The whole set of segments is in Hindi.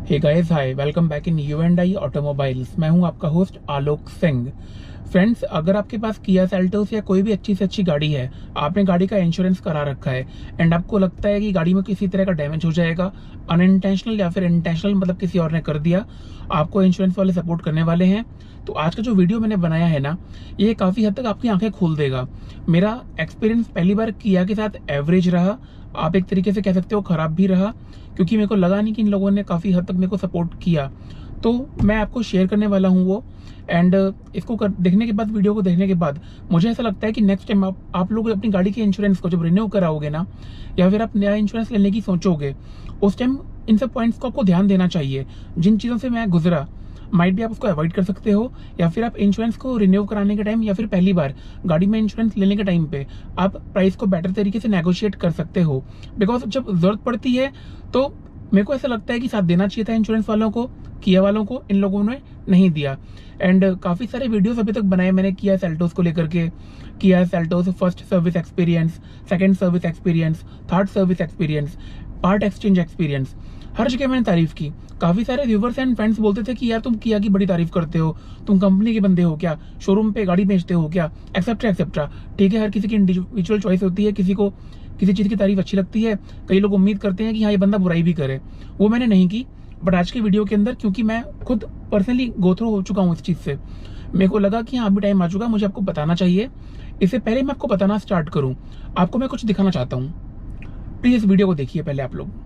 Hey guys, hi, welcome back in U and I automobiles. मैं हूं आपका होस्ट आलोक सिंह। फ्रेंड्स, अगर आपके पास किया सेल्टोस या कोई भी अच्छी से अच्छी गाड़ी है, आपने गाड़ी का इंश्योरेंस करा रखा है एंड आपको लगता है कि गाड़ी में किसी तरह का डैमेज हो जाएगा, अनइंटेंशनल या फिर इंटेंशनल, मतलब किसी और ने कर दिया, आपको इंश्योरेंस वाले सपोर्ट करने वाले हैं। तो आज का जो वीडियो मैंने बनाया है ना, ये काफ़ी हद तक आपकी आंखें खोल देगा। मेरा एक्सपीरियंस पहली बार किया के साथ एवरेज रहा, आप एक तरीके से कह सकते हो खराब भी रहा, क्योंकि मेरे को लगा नहीं कि इन लोगों ने काफ़ी हद तक मेरे को सपोर्ट किया। तो मैं आपको शेयर करने वाला हूँ वो, एंड इसको देखने के बाद, वीडियो को देखने के बाद मुझे ऐसा लगता है कि नेक्स्ट टाइम आप लोग अपनी गाड़ी के इंश्योरेंस को जब रिन्यू कराओगे ना, या फिर आप नया इंश्योरेंस लेने की सोचोगे, उस टाइम इन सब पॉइंट्स को आपको ध्यान देना चाहिए। जिन चीज़ों से मैं गुजरा, माइट भी आप उसको अवॉइड कर सकते हो, या फिर आप इंश्योरेंस को रिन्यू कराने के टाइम या फिर पहली बार गाड़ी में इंश्योरेंस लेने के टाइम पे आप प्राइस को बेटर तरीके से नेगोशिएट कर सकते हो। बिकॉज जब जरूरत पड़ती है तो मेरे को ऐसा लगता है कि साथ देना चाहिए था इंश्योरेंस वालों को, किया वालों को, इन लोगों ने नहीं दिया। एंड काफ़ी सारे वीडियोस अभी तक बनाए मैंने किया सेल्टोस को लेकर के, Kia Seltos first service experience, second service experience, third service experience, part exchange experience, हर जगह मैंने तारीफ की। काफ़ी सारे व्यूवर्स एंड फ्रेंड्स बोलते थे कि यार तुम किया की बड़ी तारीफ करते हो, तुम कंपनी के बंदे हो क्या, शोरूम पे गाड़ी बेचते हो क्या, एक्सेट्रा एक्सेट्रा। ठीक है, हर किसी की इंडिविजुअल चॉइस होती है, किसी को किसी चीज़ की तारीफ अच्छी लगती है, कई लोग उम्मीद करते हैं कि हाँ ये बंदा बुराई भी करे। वो मैंने नहीं की, बट आज के वीडियो के अंदर, क्योंकि मैं खुद पर्सनली गो थ्रू हो चुका हूँ इस चीज़ से, मेरे को लगा कि हाँ अभी टाइम आ चुका, मुझे आपको बताना चाहिए। इससे पहले मैं आपको बताना स्टार्ट करूँ, आपको मैं कुछ दिखाना चाहता हूँ। प्लीज़ इस वीडियो को देखिए पहले आप लोग।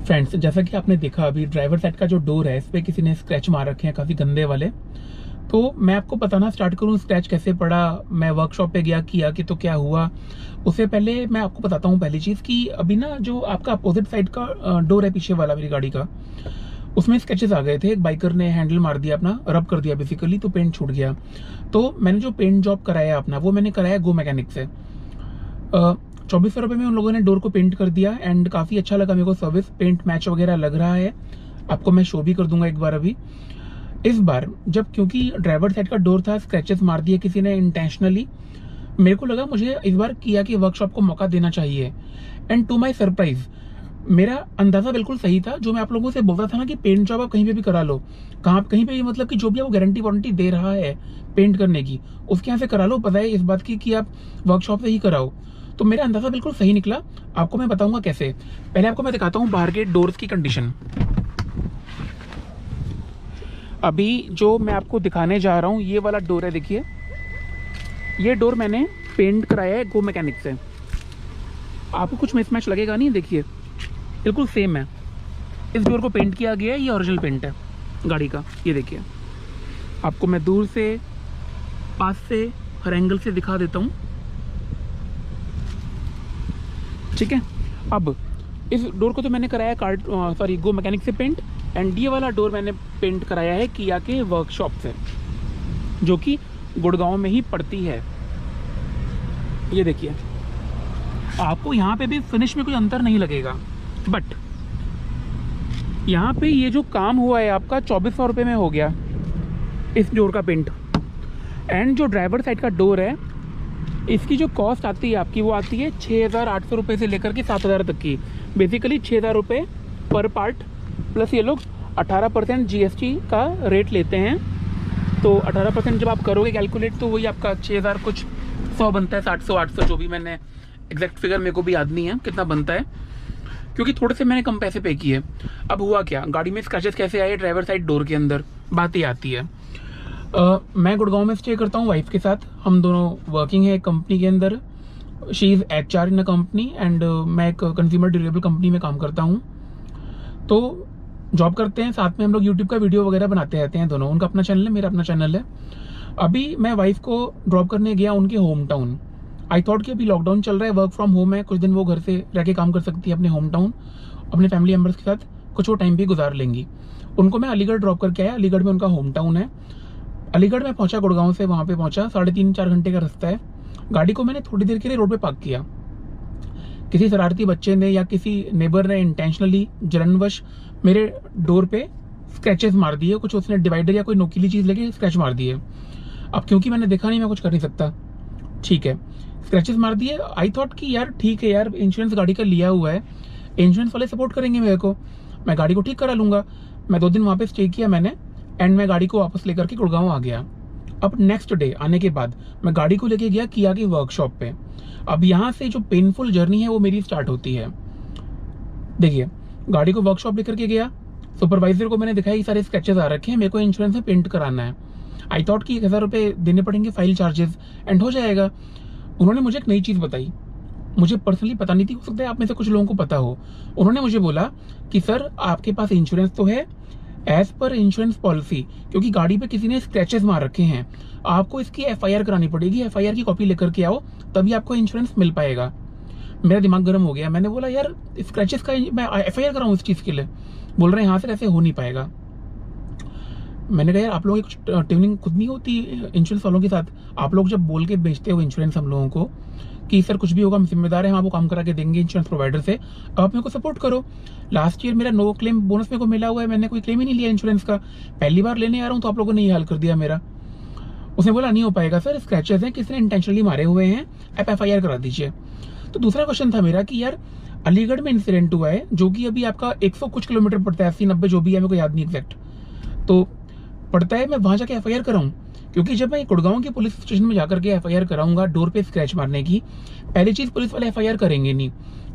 फ्रेंड्स, जैसा कि आपने देखा, अभी ड्राइवर साइड का जो डोर है, इस पर किसी ने स्क्रैच मार रखे हैं काफ़ी गंदे वाले। तो मैं आपको बताना स्टार्ट करूं स्क्रैच कैसे पड़ा, मैं वर्कशॉप पे गया, किया कि तो क्या हुआ। उससे पहले मैं आपको बताता हूं पहली चीज़ कि अभी ना जो आपका अपोजिट साइड का डोर है पीछे वाला मेरी गाड़ी का, उसमें स्केचेस आ गए थे। एक बाइकर ने हैंडल मार दिया अपना, रब कर दिया बेसिकली, तो पेंट छूट गया। तो मैंने जो पेंट जॉब कराया अपना, वो मैंने कराया गो मैकेनिक से। 2400 रुपये में उन लोगों ने डोर को पेंट कर दिया एंड काफ़ी अच्छा लगा मेरे को सर्विस, पेंट मैच वगैरह लग रहा है। आपको मैं शो भी कर दूंगा एक बार अभी। इस बार जब, क्योंकि ड्राइवर साइड का डोर था, स्क्रैचेस मार दिए किसी ने इंटेंशनली, मेरे को लगा मुझे इस बार किया कि वर्कशॉप को मौका देना चाहिए। एंड टू माय सरप्राइज, मेरा अंदाजा बिल्कुल सही था। जो मैं आप लोगों से बोलता था ना कि पेंट जॉब आप कहीं पे भी करा लो, कहीं पे भी, मतलब कि जो भी वो गारंटी वारंटी दे रहा है पेंट करने की, उसके यहाँ से करा लो, पता है इस बात की कि आप वर्कशॉप से ही कराओ। तो मेरा अंदाजा बिल्कुल सही निकला। आपको मैं बताऊंगा कैसे। पहले आपको मैं दिखाता हूँ बाहर के डोर्स की कंडीशन। अभी जो मैं आपको दिखाने जा रहा हूँ, ये वाला डोर है, देखिए। ये डोर मैंने पेंट कराया है गो मैकेनिक से। आपको कुछ मिसमैच लगेगा नहीं, देखिए बिल्कुल सेम है। इस डोर को पेंट किया गया है, ये ओरिजिनल पेंट है गाड़ी का। ये देखिए, आपको मैं दूर से, पास से, हर एंगल से दिखा देता हूँ, ठीक है। अब इस डोर को तो मैंने कराया गो मैकेनिक से पेंट, एंड ये वाला डोर मैंने पेंट कराया है किया के वर्कशॉप से, जो कि गुड़गांव में ही पड़ती है। ये देखिए, आपको यहाँ पे भी फिनिश में कोई अंतर नहीं लगेगा, बट यहाँ पे ये जो काम हुआ है आपका 2400 रुपये में हो गया इस डोर का पेंट। एंड जो ड्राइवर साइड का डोर है, इसकी जो कॉस्ट आती है आपकी, वो आती है 6800 रुपये से लेकर के 7000 तक की। बेसिकली 6000 रुपये पर पार्ट, प्लस ये लोग 18% GST का रेट लेते हैं। तो 18% जब आप करोगे कैलकुलेट, तो वही आपका 6000 कुछ 100 बनता है, 700 800, जो भी, मैंने एग्जैक्ट फिगर मेरे को भी याद नहीं है कितना बनता है, क्योंकि थोड़े से मैंने कम पैसे पे किए। अब हुआ क्या, गाड़ी में स्क्रैचेस कैसे आए ड्राइवर साइड डोर के अंदर, बात ही आती है। मैं गुड़गांव में स्टे करता हूँ वाइफ के साथ, हम दोनों वर्किंग है एक कंपनी के अंदर। She is HR in a company and मैं एक कंज्यूमर ड्यूरेबल कंपनी में काम करता हूँ। तो जॉब करते हैं साथ में, हम लोग यूट्यूब का वीडियो वगैरह बनाते रहते हैं दोनों। उनका अपना चैनल है, मेरा अपना चैनल है। अभी मैं वाइफ को ड्रॉप करने गया उनके होम टाउन। आई थॉट कि अभी लॉकडाउन चल रहा है, वर्क फ्रॉम होम है, कुछ दिन वो घर से रह के काम कर सकती है अपने होम टाउन, अपने फैमिली मेम्बर्स के साथ कुछ वो टाइम भी गुजार लेंगी। उनको मैं अलीगढ़ ड्रॉप करके आया, अलीगढ़ में उनका होम टाउन है। अलीगढ़ में पहुंचा, गुड़गांव से वहां पे पहुंचा, 3.5-4 घंटे का रास्ता है। गाड़ी को मैंने थोड़ी देर के लिए रोड पे पार्क किया। किसी शरारती बच्चे ने या किसी नेबर ने इंटेंशनली जरनवश मेरे डोर पे स्क्रैचेस मार दिए, कुछ उसने डिवाइडर या कोई नोकीली चीज लेके स्क्रैच मार दिए। अब क्योंकि मैंने देखा नहीं, मैं कुछ कर नहीं सकता, ठीक है, स्क्रैचेस मार दिए। आई थॉट कि यार ठीक है यार, इंश्योरेंस गाड़ी का लिया हुआ है, इंश्योरेंस वाले सपोर्ट करेंगे मेरे को, मैं गाड़ी को ठीक करा लूंगा। मैं 2 दिन वहां पे स्टे किया मैंने, एंड मैं गाड़ी को वापस लेकर के गुड़गांव आ गया। अब नेक्स्ट डे आने के बाद मैं गाड़ी को लेके गया किया की वर्कशॉप पे। अब यहाँ से जो पेनफुल जर्नी है वो मेरी स्टार्ट होती है। देखिए, गाड़ी को वर्कशॉप लेकर के गया, सुपरवाइजर को मैंने दिखाया ये सारे स्केचेस आ रखे हैं, मेरे को इंश्योरेंस में पेंट कराना है। आई थॉट कि 1000 रुपये देने पड़ेंगे फाइल चार्जेस एंड हो जाएगा। उन्होंने मुझे एक नई चीज़ बताई, मुझे पर्सनली पता नहीं थी, हो सकता है आप में से कुछ लोगों को पता हो। उन्होंने मुझे बोला कि सर आपके पास इंश्योरेंस तो है, एज पर इंश्योरेंस पॉलिसी, क्योंकि गाड़ी पे किसी ने स्क्रैचेस मार रखे हैं, आपको इसकी FIR करानी पड़ेगी, FIR की कॉपी लेकर के आओ, तभी आपको इंश्योरेंस मिल पाएगा। मेरा दिमाग गर्म हो गया। मैंने बोला यार स्क्रैचेस का मैं FIR कराऊं इस चीज़ के लिए? बोल रहे हैं यहाँ से ऐसे हो नहीं पाएगा। मैंने कहा यार आप लोगों की कुछ ट्यूनिंग खुद नहीं होती इंश्योरेंस वालों के साथ? आप लोग जब बोल के बेचते हो इंश्योरेंस हम लोगों को कि सर कुछ भी होगा हम जिम्मेदार हैं, हम आपको काम करा के देंगे इंश्योरेंस प्रोवाइडर से, आप मेरे को सपोर्ट करो। लास्ट ईयर मेरा नो क्लेम बोनस मेरे को मिला हुआ है, मैंने कोई क्लेम ही नहीं लिया इंश्योरेंस का, पहली बार लेने आ रहा हूँ तो आप लोगों ने ये हाल कर दिया मेरा। उसने बोला नहीं हो पाएगा सर, स्क्रैचेस हैं, किसी ने इंटेंशनली मारे हुए हैं, आप FIR करा दीजिए। तो दूसरा क्वेश्चन था मेरा कि यार अलीगढ़ में इंसिडेंट हुआ है जो कि अभी आपका 100 कुछ किलोमीटर पड़ता है, 80-90 जो भी है, मेरे को याद नहीं एग्जैक्ट, तो पड़ता है, मैं वहां जाके FIR कराऊं? क्योंकि जब मैं गुड़गांव के पुलिस स्टेशन में जाकर के FIR कराऊंगा डोर पे स्क्रैच मारने की, पहली चीज पुलिस वाले FIR करेंगे नहीं,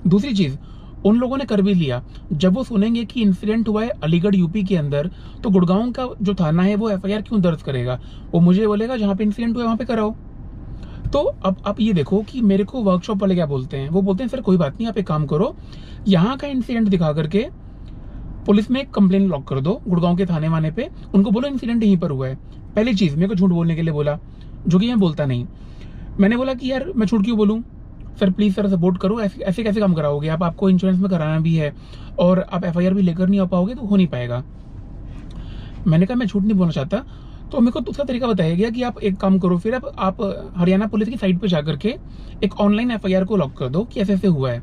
दूसरी चीज उन लोगों ने कर भी लिया, जब वो सुनेंगे कि इंसिडेंट हुआ है अलीगढ़ यूपी के अंदर, तो गुड़गांव का जो थाना है वो FIR क्यों दर्ज करेगा? वो मुझे बोलेगा जहाँ पे इंसिडेंट हुआ है वहां पे कराओ। तो अब आप ये देखो कि मेरे को वर्कशॉप वाले क्या बोलते हैं, वो बोलते हैं सर कोई बात नहीं, आप एक काम करो, यहाँ का इंसिडेंट दिखा करके पुलिस में कंप्लेन लॉक कर दो गुड़गांव के थाने वाने पे, उनको बोलो इंसिडेंट यहीं पर हुआ है। पहली चीज मेरे को झूठ बोलने के लिए बोला, जो कि मैं बोलता नहीं। मैंने बोला कि यार मैं झूठ क्यों बोलूं, सर प्लीज सर सपोर्ट करो, ऐसे कैसे काम कराओगे आप, आपको इंश्योरेंस में कराना भी है और आप FIR भी लेकर नहीं आ पाओगे तो हो नहीं पाएगा। मैंने कहा मैं झूठ नहीं बोलना चाहता। तो मेरे को दूसरा तरीका बताया गया कि आप एक काम करो, फिर आप हरियाणा पुलिस की साइट पे जाकर के एक ऑनलाइन FIR को लॉक कर दो कि ऐसे ऐसे हुआ है।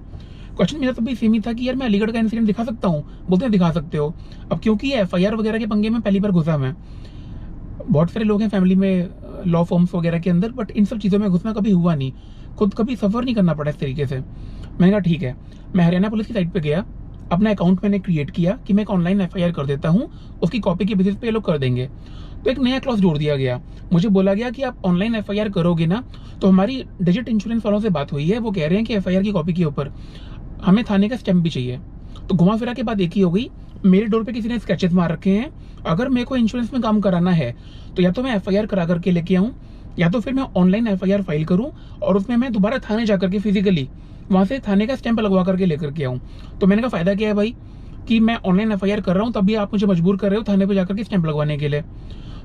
क्वेश्चन मेरा तो भी सेम ही था कि यार मैं अलीगढ़ का इंसिडेंट दिखा सकता हूँ? बोलते हैं दिखा सकते हो। अब क्योंकि ये FIR वगैरह के पंगे में पहली बार घुसा मैं, बहुत सारे लोग हैं फैमिली में लॉ फॉर्म्स वगैरह के अंदर, बट इन सब चीज़ों में घुसना कभी हुआ नहीं, खुद कभी सफ़र नहीं करना पड़ा इस तरीके से। मैंने कहा ठीक है, मैं हरियाणा पुलिस की साइट पे गया, अपना अकाउंट मैंने क्रिएट किया कि मैं एक ऑनलाइन FIR कर देता हूँ, उसकी कॉपी के बेसिस पे ये लोग कर देंगे। तो एक नया क्लॉज जोड़ दिया गया, मुझे बोला गया कि आप ऑनलाइन FIR करोगे ना, तो हमारी डिजिट इंश्योरेंस वालों से बात हुई है, वो कह रहे हैं कि FIR की कॉपी के ऊपर हमें थाने का स्टैम्प भी चाहिए। तो घुमा फिरा के बाद एक ही हो गई, मेरे डोर पे किसी ने स्केचेस मार रखे हैं, अगर मेरे को इंश्योरेंस में काम कराना है तो या तो मैं FIR करा करके लेके आऊँ, या तो फिर मैं ऑनलाइन FIR फाइल करूँ और उसमें मैं दोबारा थाने जाकर के फिजिकली वहाँ से थाने का स्टैंप लगवा करके लेकर के आऊँ। तो मैंने कहा फायदा क्या है भाई कि मैं ऑनलाइन FIR कर रहा हूँ, तभी आप मुझे मजबूर कर रहे हो थाने पर जाकर के स्टैंप लगवाने के लिए।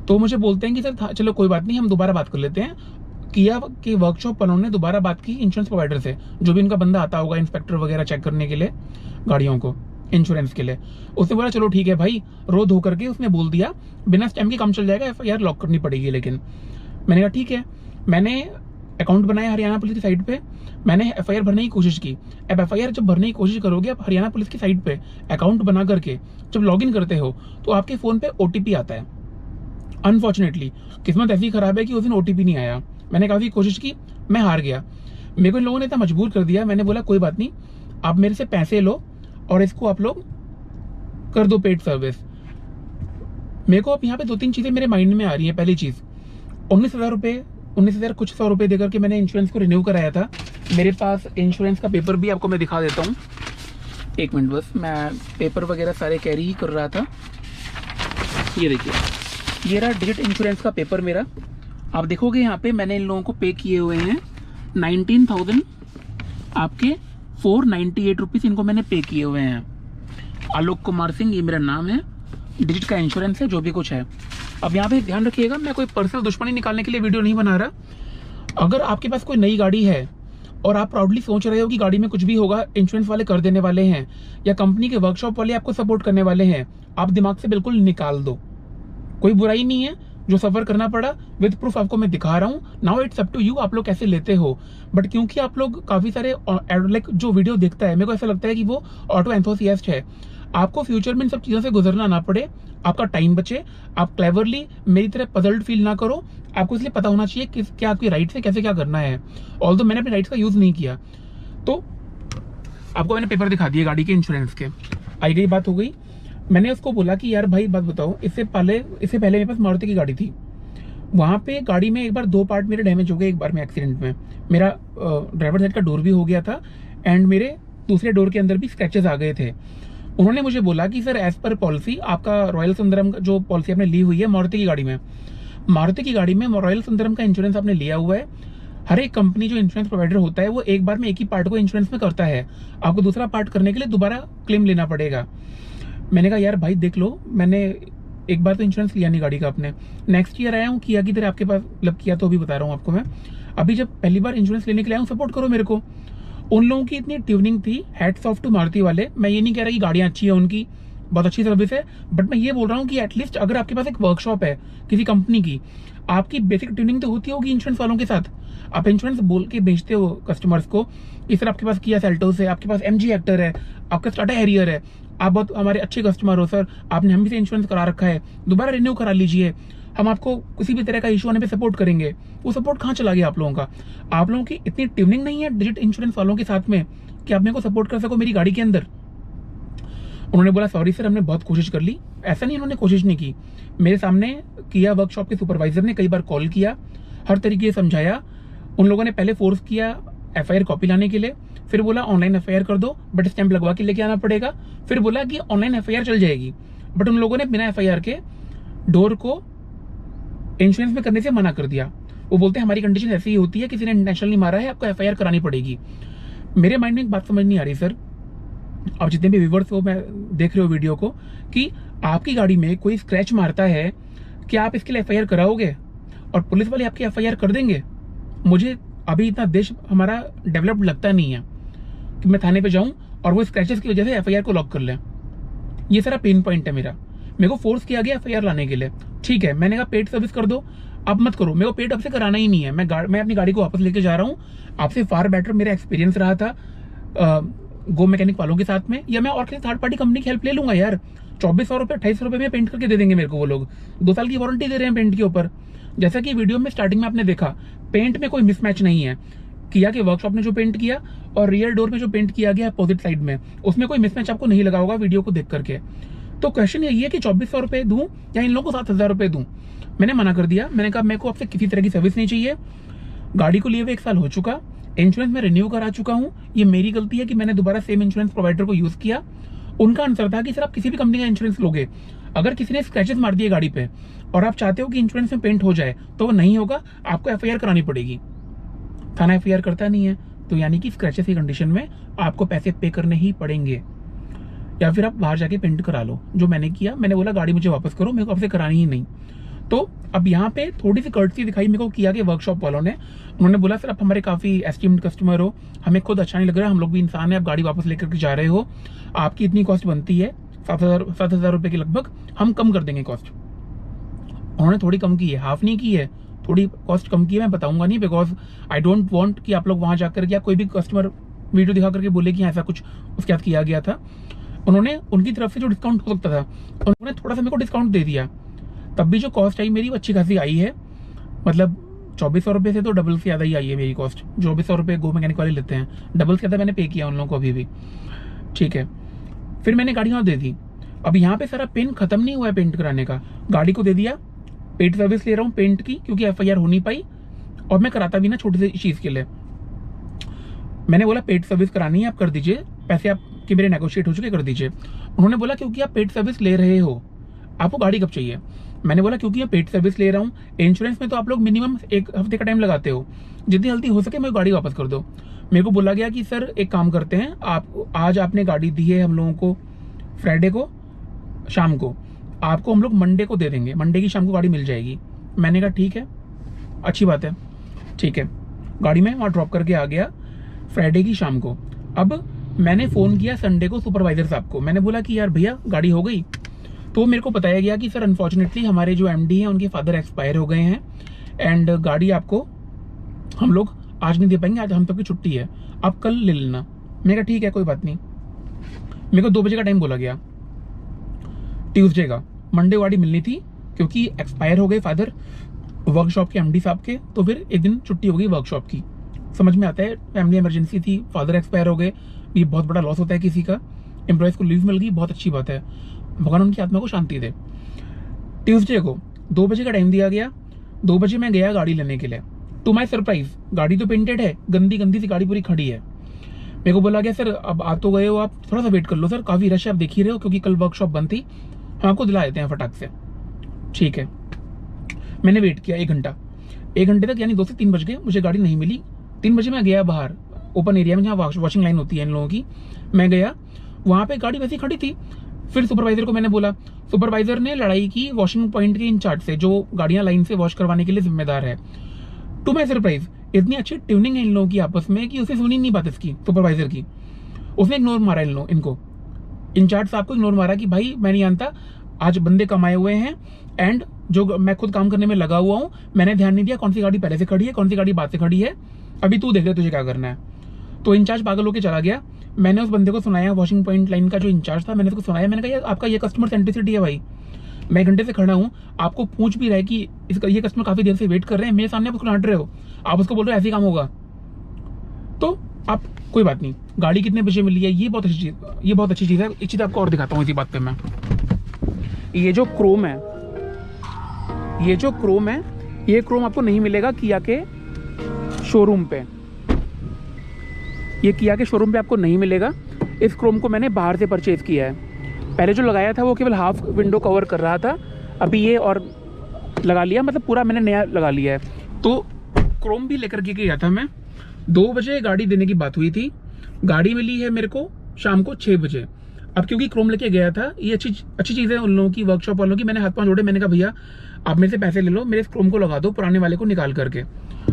तो मुझे बोलते हैं कि सर चलो कोई बात नहीं, हम दोबारा बात कर लेते हैं। किया कि वर्कशॉप वालों ने दोबारा बात की इंश्योरेंस प्रोवाइडर से, जो भी इनका बंदा आता होगा इंस्पेक्टर वगैरह चेक करने के लिए गाड़ियों को इंश्योरेंस के लिए, उसने बोला चलो ठीक है भाई, रो धो करके उसने बोल दिया बिना स्टैम्प के काम चल जाएगा, FIR लॉक करनी पड़ेगी। लेकिन मैंने कहा ठीक है, मैंने अकाउंट बनाया हरियाणा पुलिस की साइट पे, मैंने FIR भरने की कोशिश की। अब FIR जब भरने की कोशिश करोगे आप हरियाणा पुलिस की साइट पे अकाउंट बना करके जब लॉगिन करते हो तो आपके फोन पे OTP आता है। अनफॉर्चुनेटली किस्मत ऐसी खराब है कि उस दिन OTP नहीं आया। मैंने काफी कोशिश की, मैं हार गया, मेरे को इन लोगों ने इतना मजबूर कर दिया। मैंने बोला कोई बात नहीं, आप मेरे से पैसे लो और इसको आप लोग कर दो पेड सर्विस। मेरे को अब यहाँ पे 2-3 चीजें मेरे माइंड में आ रही है। पहली चीज 19,000 कुछ 100 रुपए देकर के मैंने इंश्योरेंस को रिन्यू कराया था। मेरे पास इंश्योरेंस का पेपर भी आपको मैं दिखा देता हूँ, एक मिनट बस, मैं पेपर वगैरह सारे कैरी ही कर रहा था। ये देखिए, ये रहा डिजिट इंश्योरेंस का पेपर मेरा। आप देखोगे यहाँ पे मैंने इन लोगों को पे किए हुए हैं 19,000 आपके 498 रुपीज़ इनको मैंने पे किए हुए हैं। आलोक कुमार सिंह ये मेरा नाम है, डिजिट का इंश्योरेंस है जो भी कुछ है। अब यहाँ पे ध्यान रखिएगा, मैं कोई पर्सनल दुश्मनी निकालने के लिए वीडियो नहीं बना रहा। अगर आपके पास कोई नई गाड़ी है और आप प्राउडली सोच रहे हो कि गाड़ी में कुछ भी होगा इंश्योरेंस वाले कर देने वाले हैं, या कंपनी के वर्कशॉप वाले आपको सपोर्ट करने वाले हैं, आप दिमाग से बिल्कुल निकाल दो। कोई बुराई नहीं है, जो सफर करना पड़ा विद प्रूफ आपको मैं दिखा रहा हूँ। Now it's up to you, आप लोग कैसे लेते हो। बट क्योंकि आप लोग काफी सारे लाइक जो वीडियो देखता है, मेरे को ऐसा लगता है कि वो ऑटो एंथुसियास्ट है। आपको फ्यूचर में इन सब चीजों से गुजरना ना पड़े, आपका टाइम बचे, आप क्लेवरली मेरी तरह पजल्ड फील ना करो। आपको इसलिए पता होना चाहिए कि क्या आपकी राइट्स है, कैसे क्या करना है। ऑल्दो मैंने अपने राइट्स का यूज नहीं किया, तो आपको मैंने पेपर दिखा दिए गाड़ी के इंश्योरेंस के। आई गई बात हो गई, मैंने उसको बोला कि यार भाई बात बताओ, इससे पहले मेरे पास मारुति की गाड़ी थी। वहाँ पे गाड़ी में एक बार 2 पार्ट मेरे डैमेज हो गए एक बार में एक्सीडेंट में। मेरा ड्राइवर साइड का डोर भी हो गया था एंड मेरे दूसरे डोर के अंदर भी स्क्रैचेस आ गए थे। उन्होंने मुझे बोला कि सर एज पर पॉलिसी आपका रॉयल सुंदरम का जो पॉलिसी आपने ली हुई है मारुति की गाड़ी में रॉयल सुंदरम का इंश्योरेंस आपने लिया हुआ है। हर एक कंपनी जो इंश्योरेंस प्रोवाइडर होता है वो एक बार में एक ही पार्ट को इंश्योरेंस में करता है, आपको दूसरा पार्ट करने के लिए दोबारा क्लेम लेना पड़ेगा। मैंने कहा यार भाई देख लो, मैंने एक बार तो इंश्योरेंस लिया नहीं गाड़ी का अपने, नेक्स्ट ईयर आया हूँ किया की तरह आपके पास मतलब किया, तो अभी बता रहा हूँ आपको मैं। अभी जब पहली बार इंश्योरेंस लेने के लिए आया हूँ, सपोर्ट करो मेरे को। उन लोगों की इतनी ट्यूनिंग थी, हैट्स ऑफ टू मारुति वाले। मैं ये नहीं कह रहा कि गाड़ियाँ अच्छी है उनकी, बहुत अच्छी सर्विस है, बट मैं ये बोल रहा हूँ कि एटलीस्ट अगर आपके पास एक वर्कशॉप है किसी कंपनी की, आपकी बेसिक ट्यूनिंग तो होती होगी इंश्योरेंस वालों के साथ। आप इंश्योरेंस बोल के बेचते हो कस्टमर्स को कि सर आपके पास किया सेल्टोस है, आपके पास MG हेक्टर है, आपका टाटा हैरियर है, आप बहुत हमारे अच्छे कस्टमर हो सर, आपने हम भी से इंश्योरेंस करा रखा है, दोबारा रिन्यू करा लीजिए, हम आपको किसी भी तरह का इशू आने पे सपोर्ट करेंगे। वो सपोर्ट कहाँ चला गया आप लोगों का? आप लोगों की इतनी ट्यूनिंग नहीं है डिजिट इंश्योरेंस वालों के साथ में कि आप मेरे को सपोर्ट कर सको मेरी गाड़ी के अंदर। उन्होंने बोला सॉरी सर, हमने बहुत कोशिश कर ली। ऐसा नहीं उन्होंने कोशिश नहीं की, मेरे सामने किया वर्कशॉप के सुपरवाइजर ने कई बार कॉल किया, हर तरीके से समझाया। उन लोगों ने पहले फोर्स किया FIR कॉपी लाने के लिए, फिर बोला ऑनलाइन FIR कर दो बट स्टैंप लगवा के लेके आना पड़ेगा, फिर बोला कि ऑनलाइन FIR चल जाएगी। बट उन लोगों ने बिना FIR के डोर को इंश्योरेंस में करने से मना कर दिया। वो बोलते हैं हमारी कंडीशन ऐसी ही होती है, किसी ने इंटेंशनली मारा है, आपको FIR करानी पड़ेगी। मेरे माइंड में एक बात समझ नहीं आ रही सर, आप जितने भी व्यूवर्स हो, मैं देख रहे हो वीडियो को, कि आपकी गाड़ी में कोई स्क्रैच मारता है, क्या आप इसके लिए FIR कराओगे और पुलिस वाले आपकी FIR कर देंगे? मुझे अभी इतना देश हमारा डेवलप्ड लगता नहीं है कि मैं थाने पे जाऊं और वो स्क्रैचेस की वजह से FIR को लॉक कर लें। ये सारा पेन पॉइंट है मेरे को फोर्स किया गया FIR लाने के लिए। ठीक है, मैंने कहा पेड सर्विस कर दो, आप मत करो, मेरे को पेड आपसे कराना ही नहीं है। मैं अपनी गाड़ी को वापस लेके जा रहा हूँ। आपसे फार बेटर मेरा एक्सपीरियंस रहा था गो मैकेनिक वालों के साथ में, या मैं और किसी थर्ड पार्टी कंपनी की हेल्प ले लूंगा यार। 2400 रुपये 2800 रुपये में पेंट करके दे देंगे मेरे को वो लोग, 2 साल की वारंटी दे रहे हैं पेंट के ऊपर। जैसा कि वीडियो में स्टार्टिंग में आपने देखा, पेंट में कोई मिसमैच नहीं है। किया के वर्कशॉप ने जो पेंट किया और रियर डोर में जो पेंट किया गया अपोजिट साइड में, उसमें कोई मिसमैच आपको नहीं लगा होगा वीडियो को देख करके। तो क्वेश्चन यही है कि 2400 रुपये दूं या इन लोगों को 7000 रुपये दूं। मैंने मना कर दिया, मैंने कहा मेरे को आपसे किसी तरह की सर्विस नहीं चाहिए। गाड़ी को लिए हुए 1 साल हो चुका, इंश्योरेंस में रिन्यू करा चुका हूं। ये मेरी गलती है कि मैंने दोबारा सेम इंश्योरेंस प्रोवाइडर को यूज किया। उनका आंसर था कि सर आप किसी भी कंपनी का इंश्योरेंस लोगे, अगर किसी ने स्क्रैचेस मार दिए गाड़ी पे और आप चाहते हो कि इंश्योरेंस में पेंट हो जाए तो वो नहीं होगा, आपको FIR करानी पड़ेगी। थाना FIR करता नहीं है, तो यानी कि स्क्रैचेस की कंडीशन में आपको पैसे पे करने ही पड़ेंगे, या फिर आप बाहर जाके पेंट करा लो। जो मैंने किया, मैंने बोला गाड़ी मुझे वापस करो, मेरे को आपसे करानी ही नहीं। तो अब यहाँ पे थोड़ी सी कर्टसी दिखाई मेरे को किया कि वर्कशॉप वालों ने, उन्होंने बोला सर आप हमारे काफी एस्टीम्ड कस्टमर हो, हमें खुद अच्छा नहीं लग रहा है, हम लोग भी इंसान है, आप गाड़ी वापस लेकर के जा रहे हो, आपकी इतनी कॉस्ट बनती है 7,000 रुपये के लगभग, हम कम कर देंगे कॉस्ट। उन्होंने थोड़ी कम की है, हाफ नहीं की है, थोड़ी कॉस्ट कम की है। मैं बताऊंगा नहीं, बिकॉज आई डोंट वांट कि आप लोग वहां जाकर या कोई भी कस्टमर वीडियो दिखा करके बोले कि ऐसा कुछ उसके साथ किया गया था। उन्होंने उनकी तरफ से जो डिस्काउंट हो सकता था, उन्होंने थोड़ा सा मेरे को डिस्काउंट दे दिया। तब भी जो कॉस्ट आई मेरी वो अच्छी खासी आई है, मतलब 2400 रुपये से तो डबल से ज़्यादा ही आई है मेरी कॉस्ट। 2400 रुपये गो मैकेनिक वाले लेते हैं, डबल से ज़्यादा मैंने पे किया उन लोगों को अभी भी। ठीक है, फिर मैंने गाड़ी वहाँ दे दी। अब यहाँ पे सारा पेन खत्म नहीं हुआ है पेंट कराने का, गाड़ी को दे दिया, पेड सर्विस ले रहा हूँ पेंट की, क्योंकि FIR हो नहीं पाई और मैं कराता भी ना छोटी सी चीज़ के लिए। मैंने बोला पेड सर्विस करानी है, आप कर दीजिए, पैसे आपके मेरे नेगोशिएट हो चुके, कर दीजिए। उन्होंने बोला क्योंकि आप पेड सर्विस ले रहे हो, आपको गाड़ी कब चाहिए? मैंने बोला क्योंकि मैं पेड सर्विस ले रहा हूँ, इंश्योरेंस में तो आप लोग मिनिमम 1 हफ्ते का टाइम लगाते हो, जितनी जल्दी हो सके मेरी गाड़ी वापस कर दो। मेरे को बोला गया कि सर एक काम करते हैं, आप आज आपने गाड़ी दी है हम लोगों को फ्राइडे को शाम को, आपको हम लोग मंडे को दे देंगे, मंडे की शाम को गाड़ी मिल जाएगी। मैंने कहा ठीक है, अच्छी बात है, ठीक है। गाड़ी में वहाँ ड्रॉप करके आ गया फ्राइडे की शाम को। अब मैंने फ़ोन किया संडे को सुपरवाइजर साहब को, मैंने बोला कि यार भैया गाड़ी हो गई, तो मेरे को बताया गया कि सर अनफॉर्चुनेटली हमारे जो एमडी हैं उनके फादर एक्सपायर हो गए हैं एंड गाड़ी आपको हम लोग आज नहीं दे पाएंगे, आज हम सबकी छुट्टी है, आप कल ले लेना। मैं कहा ठीक है कोई बात नहीं। मेरे को 2 बजे का टाइम बोला गया ट्यूसडे का। मंडे गाड़ी मिलनी थी क्योंकि एक्सपायर हो गए फादर वर्कशॉप के एमडी साहब के, तो फिर एक दिन छुट्टी हो गई वर्कशॉप की। समझ में आता है, फैमिली इमरजेंसी थी, फादर एक्सपायर हो गए, ये बहुत बड़ा लॉस होता है किसी का। एम्प्लॉयज को लीव मिल गई, बहुत अच्छी बात है, भगवान उनकी आत्मा को शांति दे। ट्यूसडे को 2 बजे का टाइम दिया गया। 2 बजे मैं गया गाड़ी लेने के लिए। टू माई सरप्राइज गाड़ी तो पेंटेड है, गंदी गंदी सी गाड़ी पूरी खड़ी है। मेरे को बोला गया सर अब आ तो गए हो आप, थोड़ा सा वेट कर लो सर, काफी रश है, आप देख ही रहे हो, क्योंकि कल वर्कशॉप बंद थी, हम आपको दिला देते हैं फटाक से। ठीक है, मैंने वेट किया 1 घंटा। 1 घंटे तक यानी 2 से 3 बज गए, मुझे गाड़ी नहीं मिली। 3 बजे मैं गया बाहर ओपन एरिया में जहाँ वॉशिंग लाइन होती है इन लोगों की, मैं गया, वहां पे गाड़ी वैसी खड़ी थी। फिर सुपरवाइजर को मैंने बोला, सुपरवाइजर ने लड़ाई की वॉशिंग पॉइंट के इंचार्ज से, जो गाड़ियां लाइन से वॉश करवाने के लिए जिम्मेदार है। टू माई सरप्राइज इतनी अच्छी ट्यूनिंग है इन लोगों की आपस में कि उसे सुनी नहीं बात इसकी, सुपरवाइजर की। उसने इग्नोर मारा इनको, इंचार्ज साहब को इग्नोर मारा कि भाई मैं नहीं जानता, आज बंदे कमाए हुए हैं एंड जो मैं खुद काम करने में लगा हुआ हूं, मैंने ध्यान नहीं दिया कौन सी गाड़ी पहले से खड़ी है, कौन सी गाड़ी बाद से खड़ी है, अभी तू देख ले तुझे क्या करना है। तो इंचार्ज पागल होकर चला गया। मैंने उस बंदे को सुनाया, वॉशिंग पॉइंट लाइन का जो इंचार्ज था, मैंने उसको सुनाया, मैंने कहा आपका ये कस्टमर सेंट्रिसिटी है भाई, मैं 1 घंटे से खड़ा हूँ, आपको पूछ भी रहा है कि ये कस्टमर काफी देर से वेट कर रहे हैं, मेरे सामने आप उसको डांट रहे हो, आप उसको बोल रहे हो ऐसे ही काम होगा। तो आप कोई बात नहीं, गाड़ी कितने बजे मिली है, ये बहुत अच्छी चीज है। एक चीज आपको और दिखाता हूँ इसी बात पे मैं, ये जो क्रोम है, ये क्रोम आपको नहीं मिलेगा किया के शोरूम पे, ये किया के शोरूम पे आपको नहीं मिलेगा। इस क्रोम को मैंने बाहर से परचेज किया है। पहले जो लगाया था वो केवल हाफ विंडो कवर कर रहा था, अभी ये और लगा लिया, मतलब पूरा मैंने नया लगा लिया है। तो क्रोम भी लेकर के गया था मैं। 2 बजे गाड़ी देने की बात हुई थी, गाड़ी मिली है मेरे को शाम को 6 बजे। अब क्योंकि क्रोम लेके गया था, ये अच्छी चीज़ है उन लोगों की, वर्कशॉप वालों की। मैंने हाथ पांव जोड़े, मैंने कहा भैया आप मेरे से पैसे ले लो, मेरे इस क्रोम को लगा दो, पुराने वाले को निकाल करके।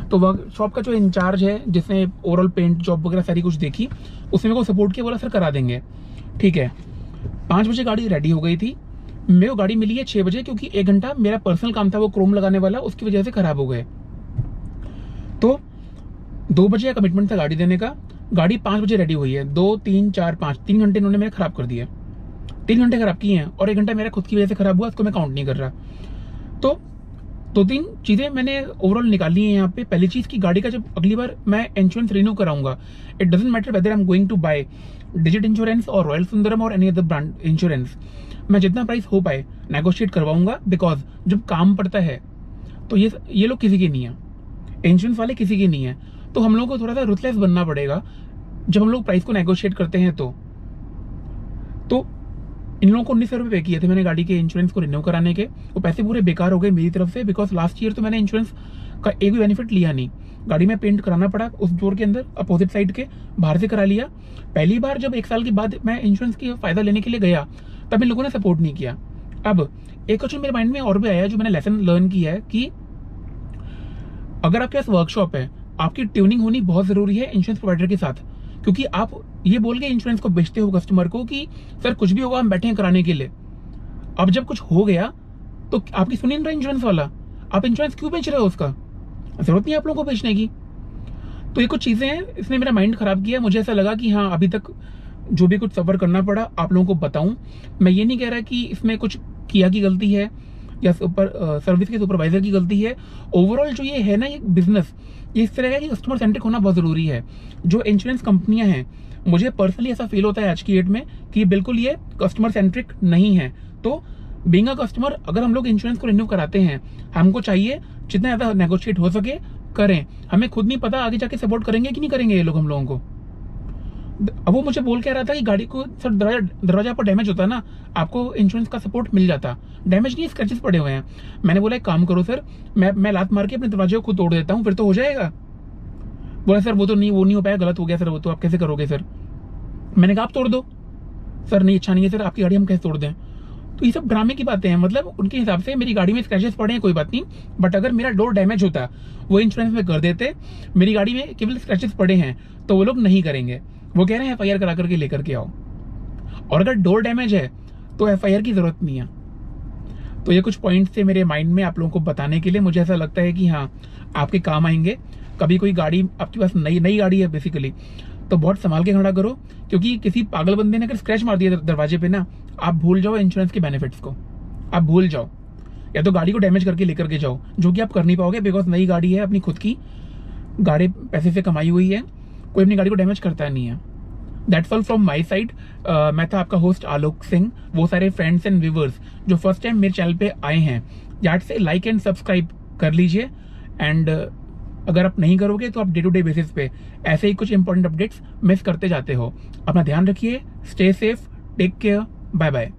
तो वर्कशॉप का जो इंचार्ज है, जिसने ओवरऑल पेंट जॉब वगैरह सारी कुछ देखी, उसने मेरे को सपोर्ट किया, बोला सर करा देंगे। ठीक है, 5 बजे गाड़ी रेडी हो गई थी, मेरे को गाड़ी मिली है 6 बजे, क्योंकि 1 घंटा मेरा पर्सनल काम था वो क्रोम लगाने वाला, उसकी वजह से खराब हो गए। तो 2 बजे का कमिटमेंट था गाड़ी देने का, गाड़ी 5 बजे रेडी हुई है। 2, 3, 4, 5 3 घंटे इन्होंने मेरे खराब कर दिए, 3 घंटे खराब किए हैं, और 1 घंटा मेरा खुद की वजह से खराब हुआ, उसको मैं काउंट नहीं कर रहा। तो 2-3 चीजें मैंने ओवरऑल निकाली हैं यहाँ पे। पहली चीज की गाड़ी का जब अगली बार मैं इंश्योरेंस रिन्यू कराऊंगा, it doesn't matter whether I am going to buy Digit insurance और रॉयल सुंदरम और एनी अदर ब्रांड इंश्योरेंस, मैं जितना प्राइस हो पाए नेगोशिएट करवाऊंगा, बिकॉज जब काम पड़ता है तो ये लोग किसी के नहीं है, इंश्योरेंस वाले किसी के नहीं है। तो हम लोगों को थोड़ा सा रुथलेस बनना पड़ेगा जब हम लोग प्राइस को नेगोशिएट करते हैं। तो इन लोगों को 1900 रुपये पे किए थे मैंने गाड़ी के इंश्योरेंस को रिन्यू कराने के, वो पैसे पूरे बेकार हो गए मेरी तरफ से, बिकॉज लास्ट ईयर तो मैंने इंश्योरेंस का एक भी बेनिफिट लिया नहीं। गाड़ी में पेंट कराना पड़ा उस डोर के अंदर, अपोजिट साइड के, बाहर से करा लिया। पहली बार जब 1 साल के बाद मैं इंश्योरेंस की फायदा लेने के लिए गया, तब इन लोगों ने सपोर्ट नहीं किया। अब एक क्वेश्चन मेरे माइंड में और भी आया, जो मैंने लेसन लर्न किया है कि अगर आपके पास वर्कशॉप है, आपकी ट्यूनिंग होनी बहुत जरूरी है इंश्योरेंस प्रोवाइडर के साथ, क्योंकि आप ये बोल के इंश्योरेंस को बेचते हो कस्टमर को कि सर कुछ भी होगा हम बैठे हैं कराने के लिए। अब जब कुछ हो गया तो आपकी सुनी नहीं रहा इंश्योरेंस वाला, आप इंश्योरेंस क्यों बेच रहे हो, उसका जरूरत नहीं है आप लोगों को बेचने की। तो ये कुछ चीजें हैं, इसने मेरा माइंड खराब किया। मुझे ऐसा लगा कि हाँ, अभी तक जो भी कुछ सफर करना पड़ा आप लोगों को बताऊं। मैं ये नहीं कह रहा कि इसमें कुछ किया की गलती है या सर्विस के सुपरवाइजर की गलती है। ओवरऑल जो ये है ना, ये बिजनेस ये इस तरह का कि कस्टमर सेंट्रिक होना बहुत जरूरी है। जो इंश्योरेंस कंपनियां हैं, मुझे पर्सनली ऐसा फील होता है आज की डेट में कि बिल्कुल ये कस्टमर सेंट्रिक नहीं है। तो बीइंग अ कस्टमर, अगर हम लोग इंश्योरेंस को रिन्यू कराते हैं, हमको चाहिए जितना ज्यादा नेगोशिएट हो सके करें। हमें खुद नहीं पता आगे जाके सपोर्ट करेंगे कि नहीं करेंगे ये लोग हम लोगों को। अब वो मुझे बोल के रहा था कि गाड़ी को सर दरवाजा पर डैमेज होता ना, आपको इंश्योरेंस का सपोर्ट मिल जाता। डैमेज नहीं, स्क्रैचेस पड़े हुए हैं। मैंने बोला एक काम करो सर, मैं लात मार के अपने दरवाजे को खुद तोड़ देता हूँ, फिर तो हो जाएगा। बोला सर वो नहीं हो पाया, गलत हो गया सर, वो तो आप कैसे करोगे सर। मैंने कहा आप तोड़ दो। सर नहीं, अच्छा नहीं है सर, आपकी गाड़ी हम कैसे तोड़ दें। तो ये सब ड्रामे की बातें हैं। मतलब उनके हिसाब से मेरी गाड़ी में स्क्रैचेस पड़े हैं कोई बात नहीं, बट अगर मेरा डोर डैमेज होता वो इंश्योरेंस में कर देते, मेरी गाड़ी में केवल स्क्रैचेस पड़े हैं तो वो लोग नहीं करेंगे। वो कह रहे हैं FIR करा करके लेकर के आओ, और अगर डोर डैमेज है तो FIR की जरूरत नहीं है। तो ये कुछ पॉइंट्स थे मेरे माइंड में आप लोगों को बताने के लिए। मुझे ऐसा लगता है कि हाँ आपके काम आएंगे। कभी कोई गाड़ी आपके पास नई गाड़ी है बेसिकली, तो बहुत संभाल के खड़ा करो, क्योंकि किसी पागल बंदे ने अगर स्क्रैच मार दिया दरवाजे पे ना, आप भूल जाओ इंश्योरेंस के बेनिफिट्स को, आप भूल जाओ। या तो गाड़ी को डैमेज करके लेकर के जाओ, जो कि आप कर नहीं पाओगे, बिकॉज नई गाड़ी है, अपनी खुद की गाड़ी पैसे से कमाई हुई है, कोई अपनी गाड़ी को डैमेज करता नहीं है। That's all from my side. मैं था आपका होस्ट आलोक सिंह। वो सारे फ्रेंड्स एंड व्यूवर्स जो फर्स्ट टाइम मेरे चैनल पे आए हैं, याद से लाइक एंड सब्सक्राइब कर लीजिए। एंड अगर आप नहीं करोगे तो आप डे टू डे बेसिस पे ऐसे ही कुछ इंपॉर्टेंट अपडेट्स मिस करते जाते हो। अपना ध्यान रखिए, stay safe, take care, bye bye.